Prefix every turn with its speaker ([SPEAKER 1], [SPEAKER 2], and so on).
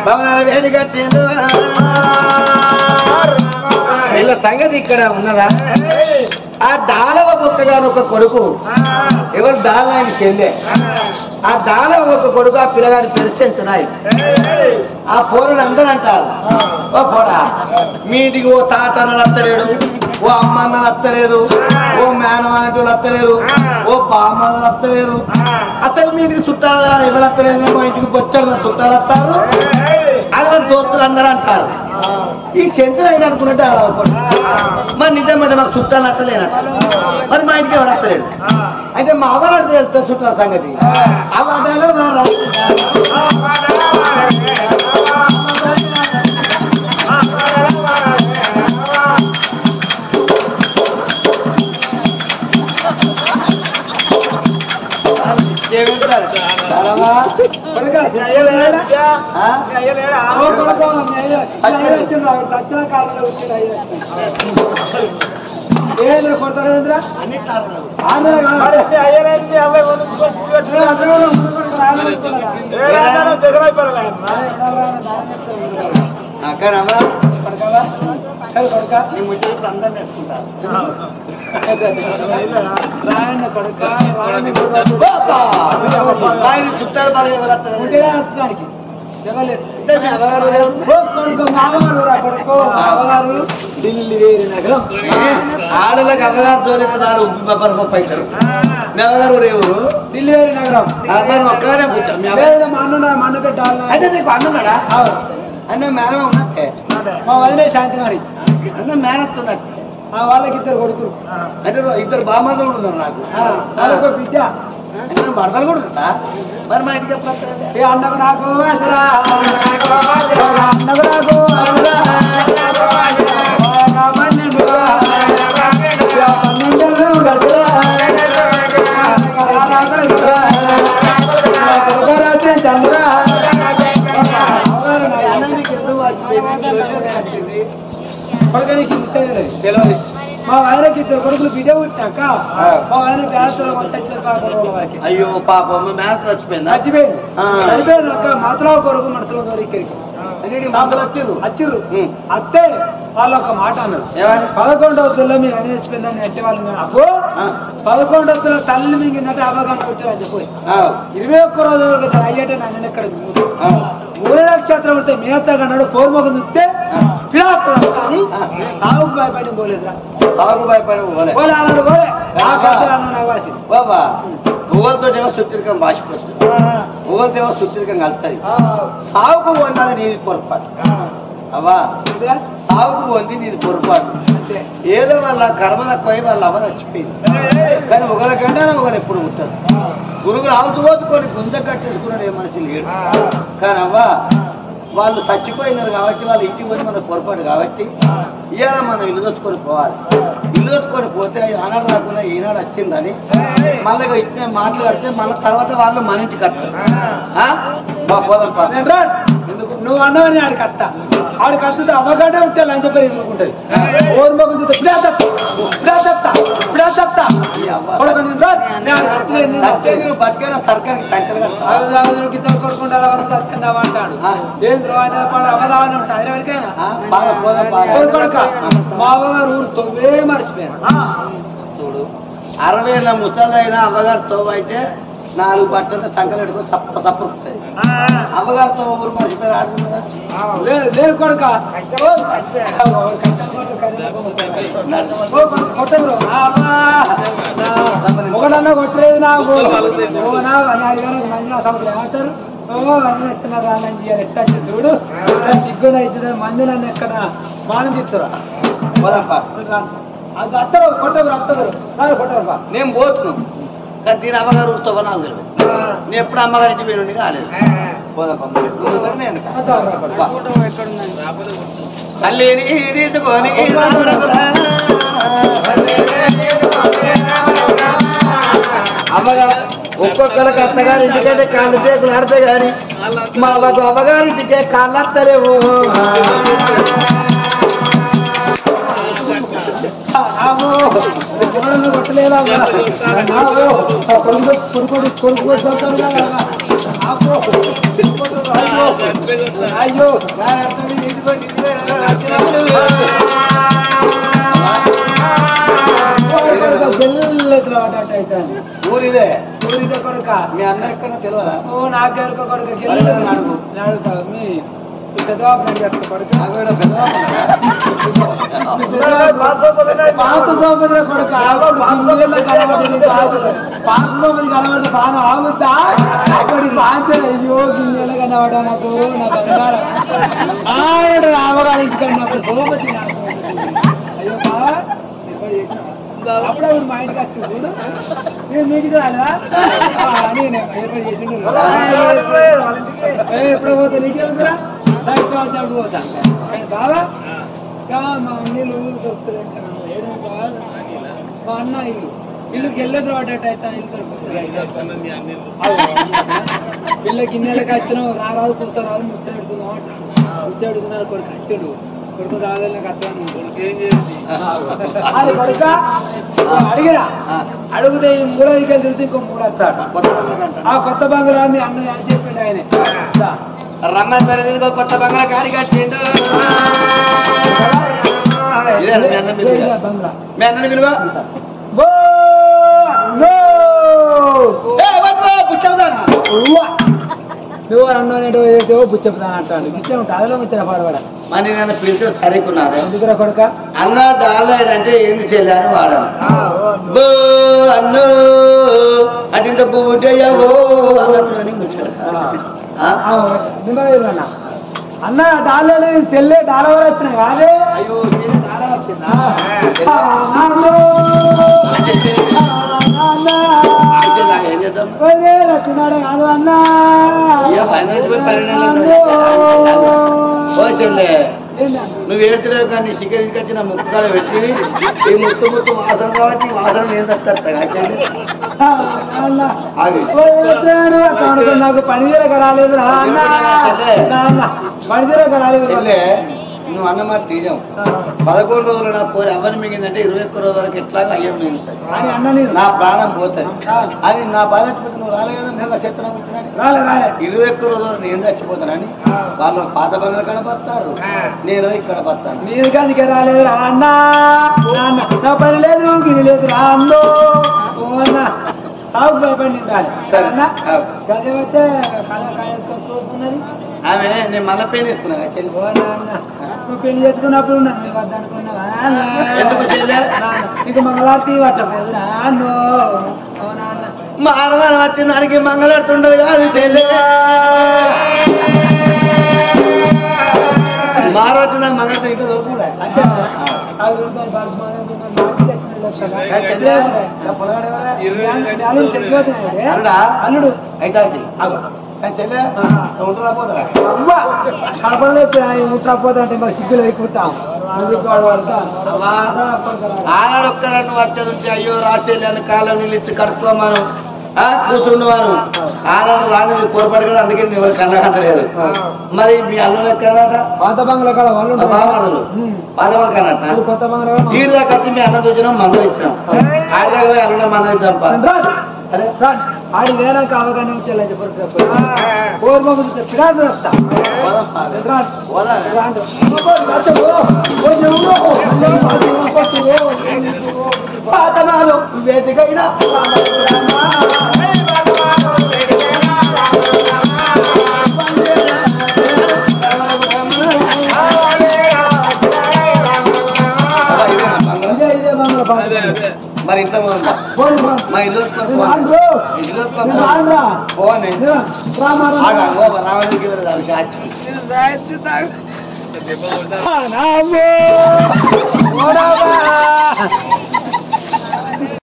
[SPEAKER 1] భవనాల వేడి కట్టిండు వీళ్ళ సంగతి ఇక్కడ ఉన్నదా ఆ దానవ బుక్కగారు ఒక కొడుకు ఎవరు దాన ఆయన చెల్లె ఆ దానవ ఒక కొడుకు ఆ పిల్లగాని పెరిస్తేస్తున్నాయి ఆ పోరని అందరూ అంటారు ఓ పోరా మీ ఇంటికి ఓ తాత అన్నది అత్తలేడు ఓ అమ్మ అన్నది అత్తలేదు ఓ మేనమాటలు అత్తలేరు ఓ బామ్మలు అత్తలేరు అసలు మీ ఇంటికి చుట్టాలు ఎవరు అత్తలేదు మా ఇంటికి బొచ్చారు చుట్టాలు వస్తారు అలా దోస్తులు అందరూ అంటారు ఈ చెంచులు అయిన అనుకున్నట్టే అలా మరి నిజమంటే మాకు చుట్టాలు అట్టలేనట్ట మరి మా ఇంటికి ఎవరు అత్తలేడు అయితే మా అవరాడు తెలుస్తా చుట్టాల సంగతి చుట్టాలు ఆడలకు అవగారు జోలిస్తారు పైసలు నెవగారు రేవు ఢిల్లీ వేరే నగరం ఒక్కగానే అయితే నీకు అన్నున్నాడా అన్న మేనమే ఉన్నట్టే మా వదిలే శాంతి మరి అన్న మేనత్తున్నట్టు వాళ్ళకి ఇద్దరు కొడుకులు అంటే ఇద్దరు బామ్మలు కూడా ఉన్నారు నాకు బిడ్డ భర్తలు కూడా ఉందా మరి మా ఇంటికి ఎప్పుడు అన్నకు నాకు తెలియదు మా ఆయనకి ఇద్దరు కొడుకులు బిడ్డ పుట్టినాక మా ఆయన మేనతో అయ్యో పాపం మేనత చచ్చిపోయింది చచ్చిపోయినాక మాత్రం కొడుకు మనసులో ఇక్కడికి వచ్చిర్రు అత్తే వాళ్ళు ఒక మాట అన్నారు 11వ తొల్లో మీ ఆయన చచ్చిపోయిందని అత్తే వాళ్ళు అబ్బో 11వ తొల తల్లి మింగినట్టు అవగాహన కొట్టారని చెప్పి 21 రోజులు అయ్యేటే నన్ను ఎక్కడ 3 నక్షత్రం ఉంటే మీ అత్త కన్నాడు పోర్మొక చూస్తే సాగుకు భయపడి పోలేదురా సాగుకు భయపడి పోలే అన్నాడు బాబా ఊగలతో ఏమో సుత్తిరికం భాషపడుతుంది ఊగలతో ఏమో సుత్తిరికం కలుతుంది సాగుకు పోన్నది నీది పొరపాటు అవ్వా సాగుకు పోంది నీది పొరపాటు ఏదో వాళ్ళ కర్మ తక్కువై వాళ్ళ అవ్వ చచ్చిపోయింది కానీ ఒకరి కంటే ఒకరు ఎప్పుడు ఉంటారు గురుగులు ఆవుతూ పోతుకొని గుంజ కట్టేసుకున్నాడు ఏ మనిషి లేడు కానీ అవ్వా వాళ్ళు చచ్చిపోయినారు కాబట్టి వాళ్ళు ఇంటికి పోయి మనకు పొరపాటు కాబట్టి ఇవాళ మనం ఇల్లు దొచ్చుకొని పోవాలి ఇల్లు దొచ్చుకొని పోతే ఆనాడు రాకుండా ఈనాడు వచ్చిందని మళ్ళీ ఇట్నే మాట్లాడితే మళ్ళీ తర్వాత వాళ్ళు మన ఇంటికి వస్తారు పోదాం ఎందుకు నువ్వు అన్నవని ఆడికి అత్త ఆడికి వస్తుంది అవ్వగానే ఉంటే లంచ పేరు ఎదుర్కొంటది ఓర్మోకం కొడుకుంటావా అంటాడు అవదావని ఉంటాయి మా అవ్వగారు ఊరు తొవ్వే మర్చిపోయాను చూడు 60 ఏళ్ళ ముసలైనా అవ్వగారు తోవ అయితే 4 బట్టలు సంకలు పెట్టుకొని చప్ప చప్పుతుంది అవ్వగారితో ఊరు మర్చిపోయారు ఆడుతున్నా లేదు కొడుక ఒకటన్నా కొట్టలేదు నాకు ఏమంటారు ఎట్లా చూడు సిగ్గులు అవుతుంది మంది నన్ను ఎక్కడ మానం తిప్పురా అది అత్తరు కొట్టరు కొట్టరు నేను పోతున్నాను కానీ దీని అమ్మగారు ఊరుతావా నాకు తెలియదు నేను ఎప్పుడు అమ్మగారికి పేరు కాలేదు అమ్మగారు ఒక్కొక్కరికి అత్తగారి ఇంటికైతే కాళ్ళు పేకులు ఆడితే గాని మా అమ్మగారింటికే కాళ్ళు అత్తలేవు కొట్టలేదా కొడుకు అయ్యో ఊరిదే ఊరిదే కొడుక మీ అన్న ఎక్కడ తెలియదా? నాకెవరికో కొడుక అడుగుతావు మీ కనబడి బాగా ఆగుతా అక్కడి బాగా అయ్యో గిన్నెల కనబడా నాకు నాకు రామగారికి కన్నప్పుడు సోమతి నాకు అయ్యో బాగా అప్పుడప్పుడు మా ఇంటికి వచ్చి చూడు నేను మీటికి రాదా నేను ఏర్పాటు చేసిండు ఎప్పుడు పోతా నీకేముందిరా పోతా బాబా మా నీళ్ళు దొరుకుతుంది మా అన్న ఇల్లుకి వెళ్ళదు వాడేట పిల్లకి ఇన్నెళ్ళకి వచ్చినావు రారాదు కూర్చోరాదు ముచ్చడుకుందాం అంట ముచ్చడుకున్నారు కొడుకు వచ్చాడు కొడుకు రాదు నాకు అర్థం కొడుక అడిగిరా అడిగితే ఈ మూడో ఇకలు తెలిసి ఇంకో మూడు వస్తాడు ఆ కొత్త బంగారా మీ అన్న అని చెప్పిండు ఆయన రమ్మని కొత్త బంగారా కాడి కట్టిండు మీ అన్నని విలువ నువ్వు అన్నో బుచ్చపుదా అంటాడు ఇచ్చే అదిలో ముచ్చిన పాడవాడ మరి నన్ను పిలిచి సరికున్నాను ఎందుకురా కొడుక అన్న డాలర్ అంటే ఏంది చెల్లాను వాడాను అన్నో అటు బుడ్డయ్యావో అన్నట్టు ముచ్చాడు అన్న డాలర్ చెల్లె డాలర్ వచ్చినా కాదే అయ్యో డాలర్ వచ్చిందా తిన్నాడు కాదు అన్నా నువ్వు ఏడుతున్నావు కానీ చికెన్ తీసుకొచ్చిన ముక్కకాల పెట్టి ఈ ముత్తు వాసన కాబట్టి వాసన ఏం నాకు పనిచేరక రాలేదు పనిచేరక రాలేదు నువ్వు అన్నమాట నిజం 11 రోజులు నా పోరి ఎవరిని మిగిందంటే 21 రోజుల వరకు ఎట్లాగా అయ్యం మిగులుతాయి నా ప్రాణం పోతాయి అని నా బాధపోతే నువ్వు రాలేదా నేను నక్షత్రం వచ్చినాను 21 రోజుల వరకు నేను చచ్చిపోతానని వాళ్ళు పాత బంగారు కనపడతారు నేను ఇక్కడ పడతాను మీరు కానీ రాలేదు రా అన్నా నా పని లేదు గిరి లేదు రా అన్నో అన్న సాగు భయపడి గదే వస్తే కళ ఆమె నేను మళ్ళీ పెళ్లి చేసుకున్నా నువ్వు పెళ్లి చేసుకున్నప్పుడు నన్ను వద్ద అనుకున్నావా ఎందుకు నీకు మంగళారతి పట్టపోదురా మానవన వచ్చి దానికి మంగళారతి ఉండదు కాదు చెల్లె మారవచ్చి నాకు మంగళారతి ఇంట్లో దొరుకుతుందా అల్లుడు అయితే కడపలేకపోతే అంటే మాకు సిగ్గులు ఎక్కుంటాం ఆనాడు ఒక్క నన్ను వచ్చేది ఉంటే అయ్యో రాసేయాలని కాలం నిలిచి కడుక్కోమను కూర్చుండేవారు ఆనాడు రాని పొరపడగా అందుకే ఎవరు కన్నకట్టలేదు మరి మీ అల్లు ఎక్కడట పాత బంగ్లా కాడ వాళ్ళు బాగుపడదు పాత బంగ్లా కన్నట్ట కొత్త బంగ్లా వీడి దాకా వచ్చి మీ అన్న చూసినాం మందలు ఇచ్చినాం ఆడి దగ్గర అల్లుడ మందలు ఇద్దాం ఆడి వేనాక అవగానే వచ్చేలా పాతమాలు వేదికైనా మరి ఇంట్లో మా ఇల్లు రామకి